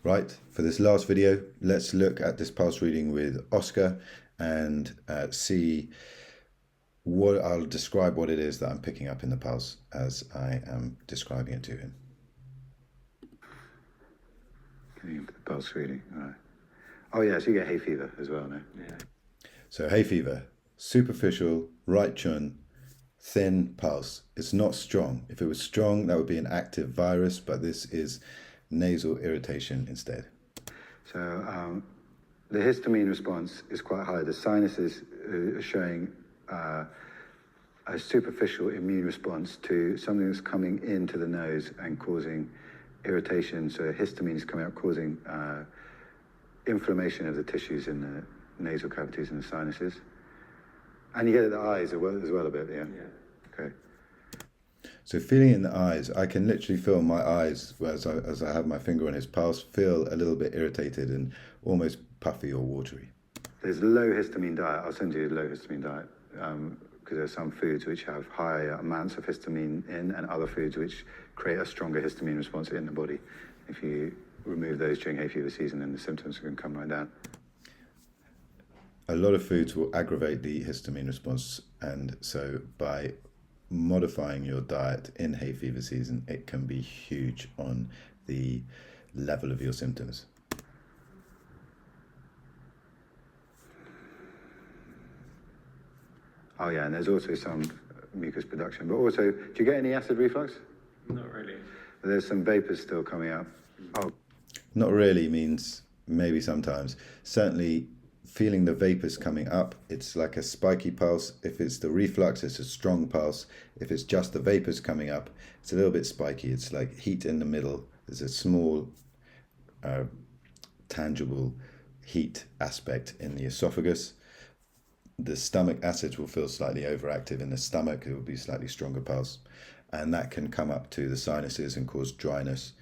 Right, for this last video, let's look at this pulse reading with Oscar and see what I'll describe what it is that I'm picking up in the pulse as I am describing it to him. Getting into the pulse reading, all right. Oh yeah, so you get hay fever as well, no? Yeah. So hay fever, superficial, right chun, thin pulse. It's not strong. If it was strong, that would be an active virus, but this is nasal irritation instead. So the histamine response is quite high. The sinuses are showing a superficial immune response to something that's coming into the nose and causing irritation. So histamine is coming out causing inflammation of the tissues in the nasal cavities and the sinuses. And you get it in the eyes as well a bit, yeah? Yeah. Okay. So feeling it in the eyes, I can literally feel my eyes, as I have my finger on his pulse, feel a little bit irritated and almost puffy or watery. There's low histamine diet. I'll send you a low histamine diet because there's some foods which have high amounts of histamine in and other foods which create a stronger histamine response in the body. If you remove those during hay fever season, then the symptoms can come right down. A lot of foods will aggravate the histamine response, and so by modifying your diet in hay fever season, it can be huge on the level of your symptoms. Oh yeah, and there's also some mucus production. But also, do you get any acid reflux? Not really. There's some vapors still coming out. Oh, Not really means maybe sometimes. Certainly feeling the vapors coming up, it's like a spiky pulse. If it's the reflux, it's a strong pulse. If it's just the vapors coming up, it's a little bit spiky. It's like heat in the middle. There's a small tangible heat aspect in the esophagus. The stomach acids will feel slightly overactive in the stomach. It will be slightly stronger pulse. And that can come up to the sinuses and cause dryness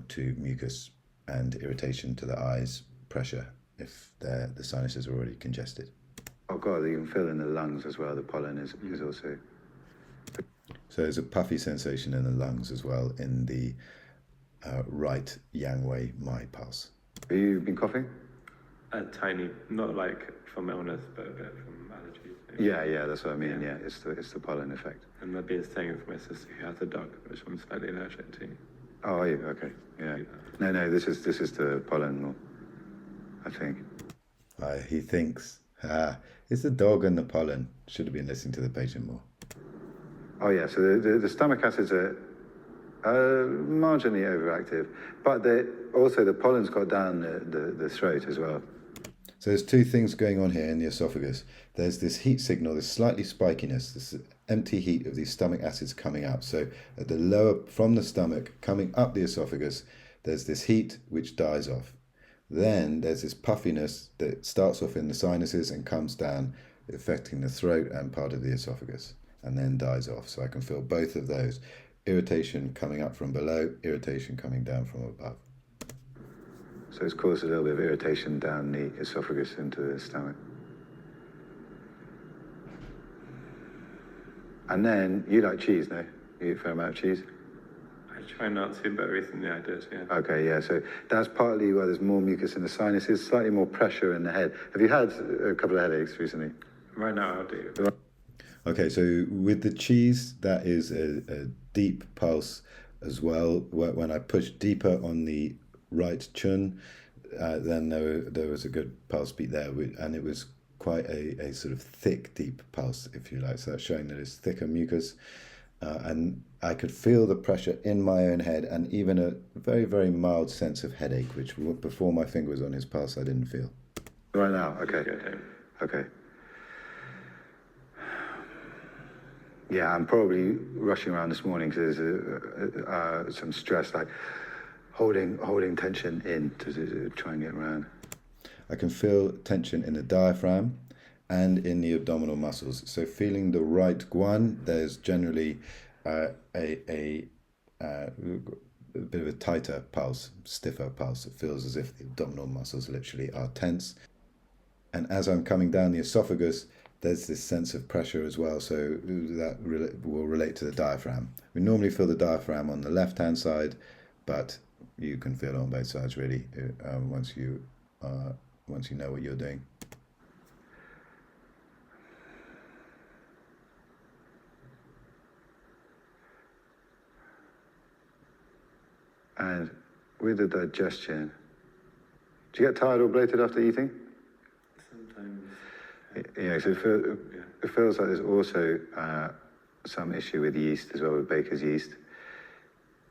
to mucus and irritation to the eyes, pressure if the sinuses are already congested. oh God, you can feel in the lungs as well. The pollen is also... So there's a puffy sensation in the lungs as well in the right yang wei mai pulse. Have you been coughing? A tiny, not like from illness, but a bit from allergies. maybe. Yeah, that's what I mean. Yeah, it's the pollen effect. And I've been staying with my sister who has a dog, which I'm slightly allergic to. Oh, are you? Okay. Yeah. No, this is the pollen, I think. He thinks, it's the dog and the pollen. Should have been listening to the patient more. Oh yeah, so the stomach acids are marginally overactive, but also the pollen's got down the throat as well. So there's two things going on here in the esophagus. There's this heat signal, this slightly spikiness, this empty heat of these stomach acids coming out. So at the lower, from the stomach, coming up the esophagus, there's this heat which dies off. Then there's this puffiness that starts off in the sinuses and comes down, affecting the throat and part of the esophagus, and then dies off. So I can feel both of those. Irritation coming up from below, irritation coming down from above. So it's caused a little bit of irritation down the esophagus into the stomach. And then, you like cheese, no? You eat a fair amount of cheese? I try not to, but recently I did, yeah. Okay, yeah, so that's partly why there's more mucus in the sinuses, slightly more pressure in the head. Have you had a couple of headaches recently? Right now I'll do. Okay, so with the cheese, that is a deep pulse as well. When I push deeper on the right chun, then there was a good pulse beat there, and it was quite a sort of thick, deep pulse, if you like. So that's showing that it's thicker mucus. And I could feel the pressure in my own head and even a very, very mild sense of headache, which before my finger was on his pulse, I didn't feel. Right now, okay. Good. Okay. Yeah, I'm probably rushing around this morning because there's some stress, like holding tension in to try and get around. I can feel tension in the diaphragm and in the abdominal muscles. So feeling the right guan, there's generally a bit of a tighter pulse, stiffer pulse. It feels as if the abdominal muscles literally are tense. And as I'm coming down the esophagus, there's this sense of pressure as well, so that will relate to the diaphragm. We normally feel the diaphragm on the left-hand side, but you can feel it on both sides really, once you know what you're doing. And with the digestion, do you get tired or bloated after eating? Sometimes. Yeah, so it feels like there's also some issue with yeast as well, with baker's yeast.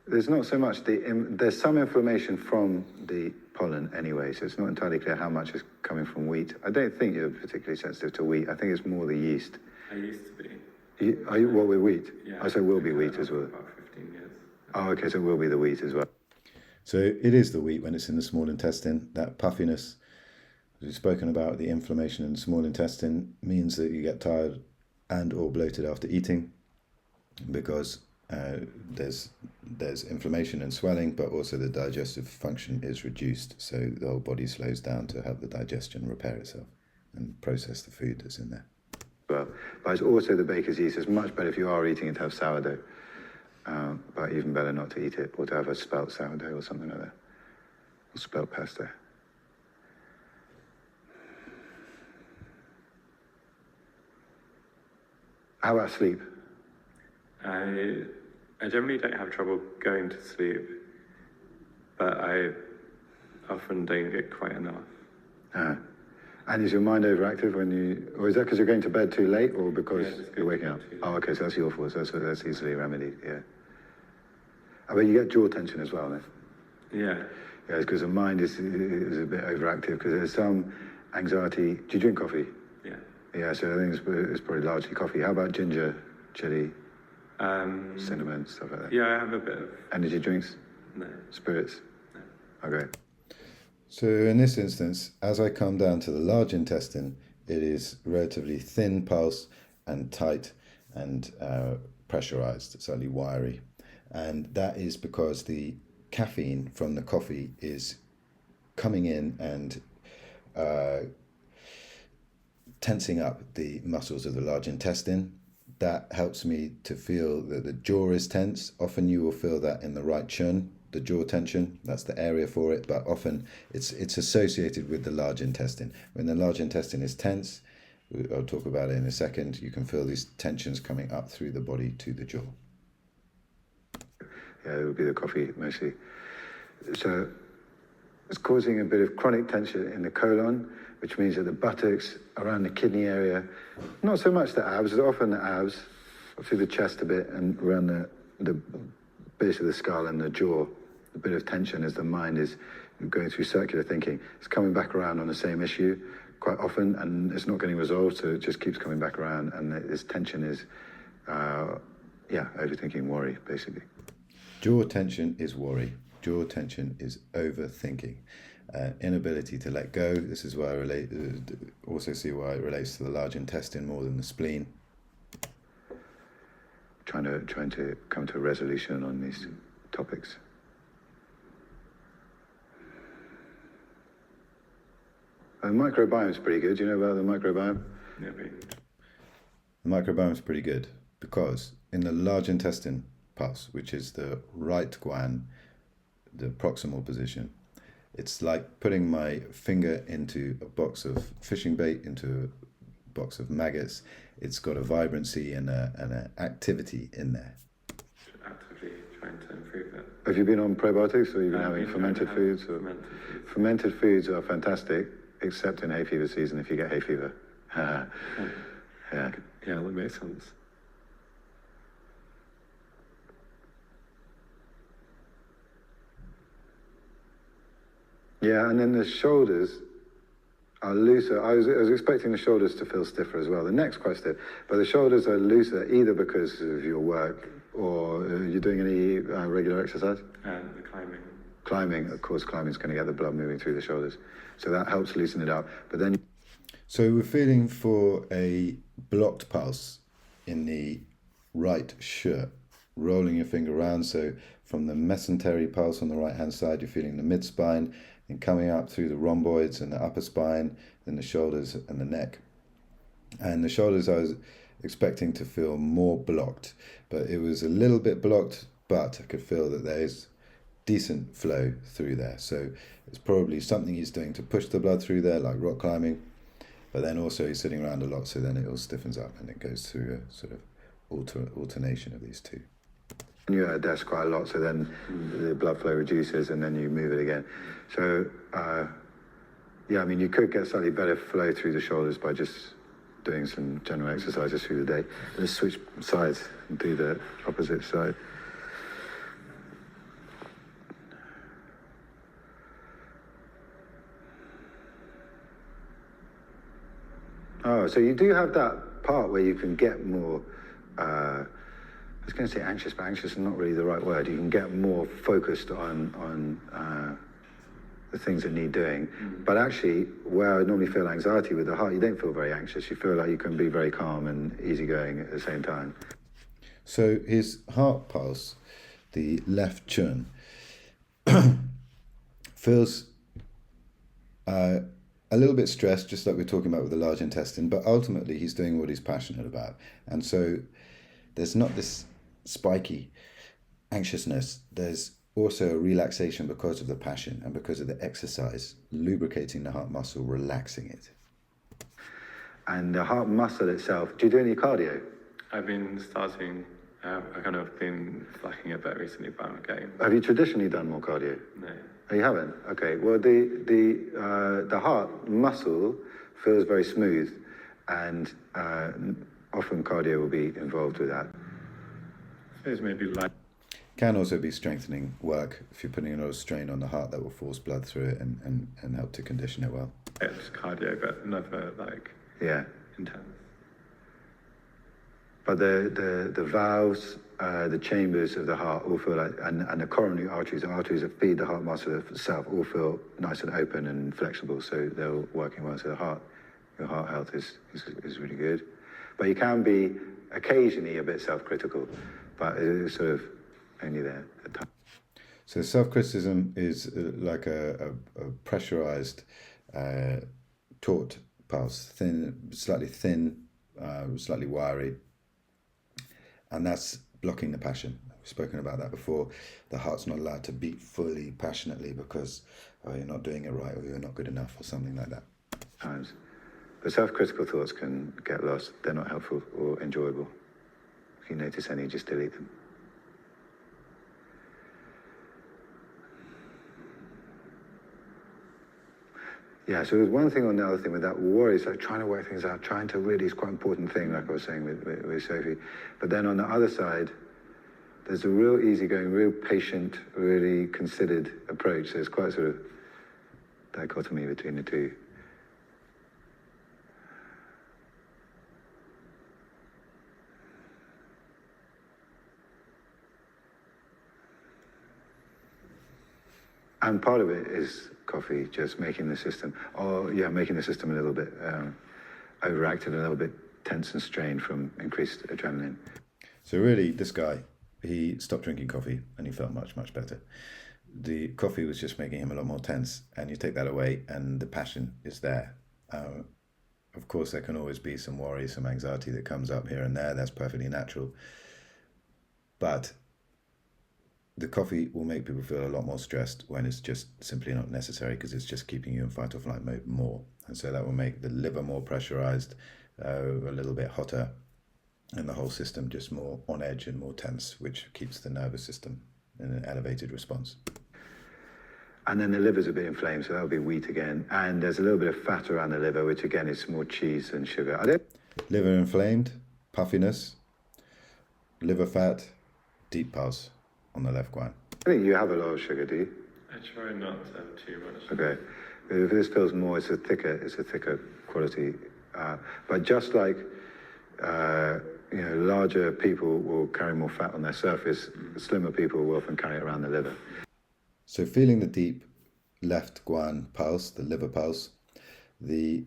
There's not so much there's some inflammation from the pollen anyway, so it's not entirely clear how much is coming from wheat. I don't think you're particularly sensitive to wheat. I think it's more the yeast. I used to be. Are you what with wheat? Yeah. I say will be wheat as well. About 15 years. Oh, okay, so it will be the wheat as well. So it is the wheat when it's in the small intestine. That puffiness, as we've spoken about, the inflammation in the small intestine means that you get tired and or bloated after eating, because there's inflammation and swelling, but also the digestive function is reduced, so the whole body slows down to help the digestion repair itself and process the food that's in there. Well, but it's also the baker's yeast. It's much better if you are eating it to have sourdough, but even better not to eat it, or to have a spelt sourdough or something like that, or spelt pesto. How about sleep? I generally don't have trouble going to sleep, but I often don't get quite enough. And is your mind overactive when you, or is that because you're going to bed too late, or because just you're going to waking bed up? too late. Oh, okay, so that's your fault. So that's easily remedied, yeah. I mean, you get jaw tension as well, then? Yeah. Yeah, it's because the mind is a bit overactive, because there's some anxiety. Do you drink coffee? Yeah. Yeah, so I think it's probably largely coffee. How about ginger, chili, cinnamon, stuff like that? Yeah, I have a bit of. Energy drinks? No. Spirits? No. Okay. So in this instance, as I come down to the large intestine, it is relatively thin pulse and tight and pressurized, slightly wiry. And that is because the caffeine from the coffee is coming in and tensing up the muscles of the large intestine. That helps me to feel that the jaw is tense. Often you will feel that in the right chin, the jaw tension, that's the area for it, but often it's associated with the large intestine. When the large intestine is tense, I'll talk about it in a second, you can feel these tensions coming up through the body to the jaw. Yeah, it would be the coffee mostly. So it's causing a bit of chronic tension in the colon, which means that the buttocks, around the kidney area, not so much the abs, often the abs, through the chest a bit, and around the base of the skull and the jaw, a bit of tension as the mind is going through circular thinking. It's coming back around on the same issue quite often, and it's not getting resolved, so it just keeps coming back around, and this tension is, overthinking, worry, basically. Jaw tension is worry. Jaw tension is overthinking. Inability to let go. This is why I also see why it relates to the large intestine more than the spleen. Trying to come to a resolution on these topics. The microbiome is pretty good. Do you know about the microbiome? Yeah, The microbiome is pretty good because in the large intestine pus, which is the right guan, the proximal position, it's like putting my finger into a box of fishing bait, into a box of maggots. It's got a vibrancy and an activity in there. actively trying to improve it. Have you been on probiotics, or you've been having fermented foods? Fermented foods are fantastic, except in hay fever season if you get hay fever. Yeah. Yeah, that makes sense. Yeah, and then the shoulders are looser. I was expecting the shoulders to feel stiffer as well. The neck's quite stiff, but the shoulders are looser either because of your work or you're doing any regular exercise? The climbing. Climbing, of course, climbing's going to get the blood moving through the shoulders. So that helps loosen it up. But then... So we're feeling for a blocked pulse in the right shirt, rolling your finger around. So from the mesentery pulse on the right-hand side, you're feeling the mid-spine, and coming up through the rhomboids and the upper spine, then the shoulders and the neck. And the shoulders I was expecting to feel more blocked, but it was a little bit blocked, but I could feel that there's decent flow through there. So it's probably something he's doing to push the blood through there, like rock climbing. But then also he's sitting around a lot, so then it all stiffens up and it goes through a sort of alternation of these two. You're at a desk quite a lot, so then the blood flow reduces and then you move it again. So, yeah, I mean, you could get slightly better flow through the shoulders by just doing some general exercises through the day. Just switch sides and do the opposite side. Oh, so you do have that part where you can get more, I was going to say anxious, but anxious is not really the right word. You can get more focused on the things that need doing. But actually, where I normally feel anxiety with the heart, you don't feel very anxious. You feel like you can be very calm and easygoing at the same time. So his heart pulse, the left chun, feels a little bit stressed, just like we're talking about with the large intestine, but ultimately he's doing what he's passionate about. And so there's not this spiky anxiousness. There's also a relaxation because of the passion and because of the exercise, lubricating the heart muscle, relaxing it. And the heart muscle itself, do you do any cardio? I've been starting, I've kind of been slacking a bit recently, but I'm getting... Have you traditionally done more cardio? No. Oh, you haven't? Okay. Well, the heart muscle feels very smooth, and often cardio will be involved with that. I suppose maybe like... Can also be strengthening work if you're putting a lot of strain on the heart that will force blood through it and help to condition it well. It's cardio, but never like intense. But the valves, the chambers of the heart all feel like, and the coronary arteries, the arteries that feed the heart muscle itself, all feel nice and open and flexible, so they're all working well. So your heart health is really good. But you can be occasionally a bit self-critical, but it is sort of only there at times. So self-criticism is like a pressurized, taut pulse, slightly thin, slightly wiry, and that's blocking the passion. We've spoken about that before. The heart's not allowed to beat fully passionately because you're not doing it right or you're not good enough or something like that. Times. But self-critical thoughts can get lost. They're not helpful or enjoyable. If you notice any, just delete them. Yeah, so there's one thing on the other thing with that worry, it's like trying to work things out, trying to really, it's quite an important thing, like I was saying with Sophie. But then on the other side, there's a real easygoing, real patient, really considered approach. There's quite a sort of dichotomy between the two. And part of it is coffee, just making the system, making the system a little bit overactive, a little bit tense and strained from increased adrenaline. So really, this guy, he stopped drinking coffee and he felt much, much better. The coffee was just making him a lot more tense, and you take that away and the passion is there. Of course, there can always be some worry, some anxiety that comes up here and there. That's perfectly natural. But the coffee will make people feel a lot more stressed when it's just simply not necessary, because it's just keeping you in fight or flight mode more. And so that will make the liver more pressurized, a little bit hotter, and the whole system just more on edge and more tense, which keeps the nervous system in an elevated response. And then the liver's a bit inflamed, so that'll be wheat again. And there's a little bit of fat around the liver, which again is more cheese and sugar. Liver inflamed, puffiness, liver fat, deep pulse on the left groin. I think you have a lot of sugar, do you? I try not to have too much. Okay. If this feels more, it's a thicker quality. But just like larger people will carry more fat on their surface, slimmer people will often carry it around the liver. So feeling the deep left guan pulse, the liver pulse, the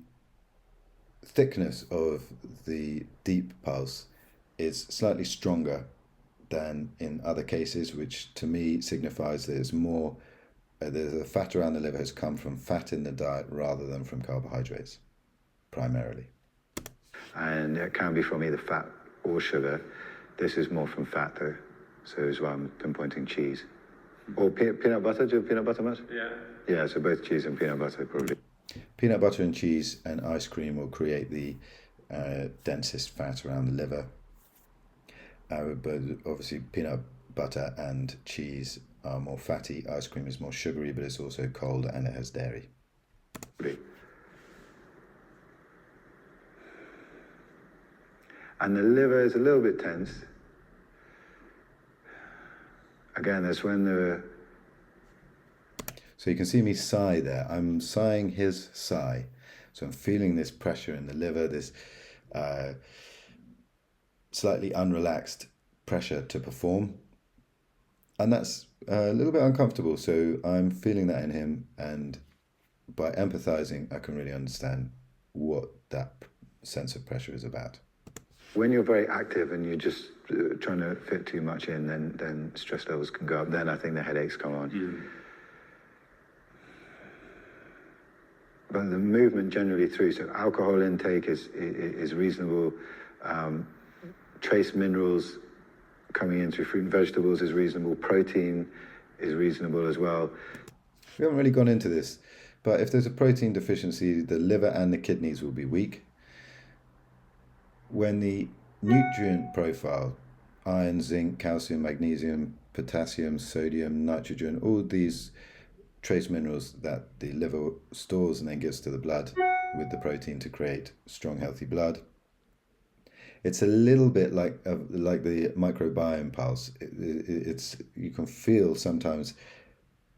thickness of the deep pulse is slightly stronger than in other cases, which to me signifies there's more, the fat around the liver has come from fat in the diet rather than from carbohydrates, primarily. And it can be from either fat or sugar. This is more from fat though, so is why I'm pinpointing cheese. Or peanut butter? Do you have peanut butter much? Yeah. Yeah, so both cheese and peanut butter probably. Peanut butter and cheese and ice cream will create the densest fat around the liver. But obviously, peanut butter and cheese are more fatty. Ice cream is more sugary, but it's also cold and it has dairy. And the liver is a little bit tense. Again, that's when the... So you can see me sigh there. I'm sighing his sigh. So I'm feeling this pressure in the liver, this slightly unrelaxed pressure to perform. And that's a little bit uncomfortable. So I'm feeling that in him. And by empathizing, I can really understand what that sense of pressure is about. When you're very active and you're just trying to fit too much in, then stress levels can go up. Then I think the headaches come on. But the movement generally through, so alcohol intake is reasonable. Trace minerals coming in through fruit and vegetables is reasonable. Protein is reasonable as well. We haven't really gone into this, but if there's a protein deficiency, the liver and the kidneys will be weak. When the nutrient profile, iron, zinc, calcium, magnesium, potassium, sodium, nitrogen, all these trace minerals that the liver stores and then gives to the blood with the protein to create strong, healthy blood. It's a little bit like the microbiome pulse. It's you can feel sometimes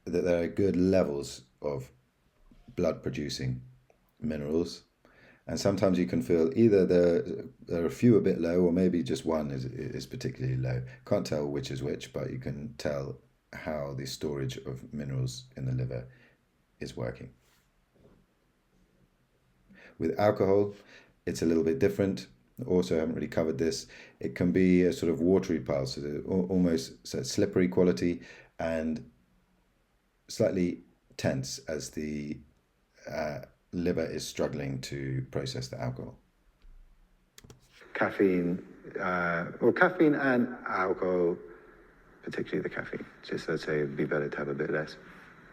that there are good levels of blood producing minerals, and sometimes you can feel either there are a few a bit low, or maybe just one is particularly low. Can't tell which is which, but you can tell how the storage of minerals in the liver is working. With alcohol, it's a little bit different. Also, haven't really covered this. It can be a sort of watery pulse, almost a slippery quality, and slightly tense as the liver is struggling to process the alcohol. Caffeine, caffeine and alcohol, particularly the caffeine. Just I'd say it'd be better to have a bit less.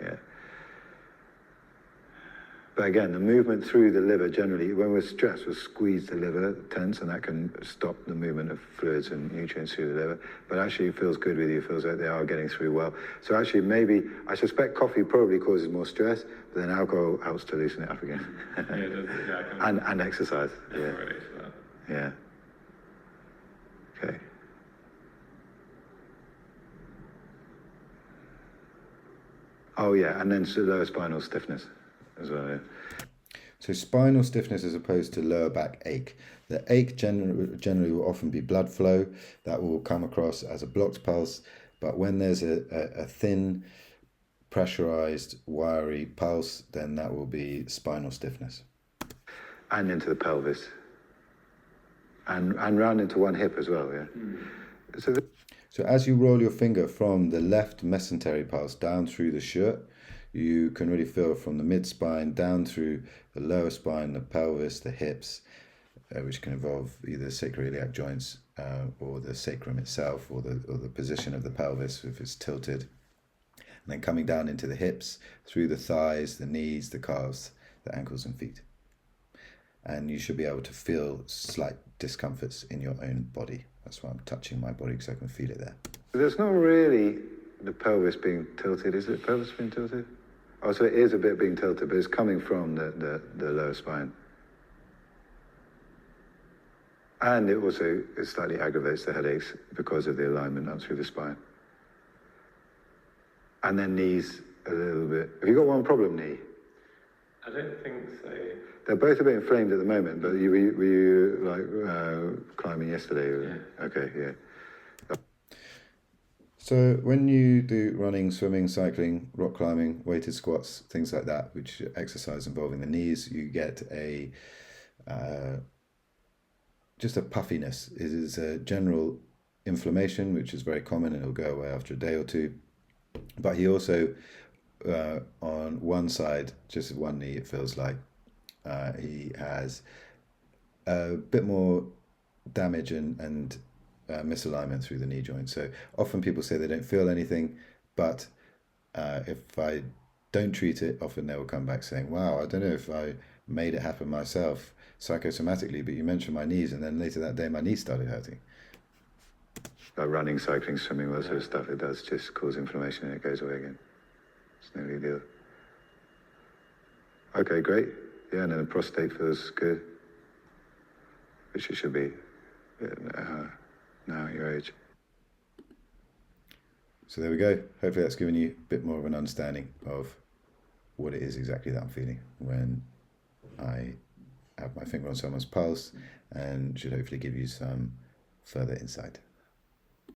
Yeah. But again, the movement through the liver generally, when we're stressed, we'll squeeze the liver tense, and that can stop the movement of fluids and nutrients through the liver. But actually, it feels good with you. It feels like they are getting through well. So actually, maybe, I suspect coffee probably causes more stress, but then alcohol helps to loosen it up again. Yeah, it does. Yeah, and exercise. Yeah. Yeah. Okay. Oh yeah, and then lower spinal stiffness as well. Yeah. So spinal stiffness as opposed to lower back ache. The ache generally will often be blood flow that will come across as a blocked pulse, but when there's a thin, pressurized, wiry pulse, then that will be spinal stiffness. And into the pelvis. And round into one hip as well, yeah. So as you roll your finger from the left mesentery pulse down through the shirt, you can really feel from the mid-spine down through the lower spine, the pelvis, the hips, which can involve either sacroiliac joints or the sacrum itself, or the position of the pelvis if it's tilted. And then coming down into the hips, through the thighs, the knees, the calves, the ankles and feet. And you should be able to feel slight discomforts in your own body. That's why I'm touching my body, because I can feel it there. There's not really the pelvis being tilted, is it? Pelvis being tilted? Oh, so it is a bit being tilted, but it's coming from the lower spine. And it also slightly aggravates the headaches because of the alignment up through the spine. And then knees a little bit. Have you got one problem knee? I don't think so. They're both a bit inflamed at the moment, but were you like climbing yesterday? Yeah. Okay, yeah. So when you do running, swimming, cycling, rock climbing, weighted squats, things like that, which exercise involving the knees, you get just a puffiness. It is a general inflammation, which is very common, and it'll go away after a day or two. But he also, on one side, just one knee, it feels like, he has a bit more damage and misalignment through the knee joint. So often people say they don't feel anything, but if I don't treat it, often they will come back saying, wow, I don't know if I made it happen myself psychosomatically, but you mentioned my knees, and then later that day my knees started hurting. Like running, cycling, swimming, all that sort of stuff, it does just cause inflammation and it goes away again. It's no big deal. Okay, great. Yeah, and then the prostate feels good, which it should be now at your age. So there we go. Hopefully that's given you a bit more of an understanding of what it is exactly that I'm feeling when I have my finger on someone's pulse, and should hopefully give you some further insight.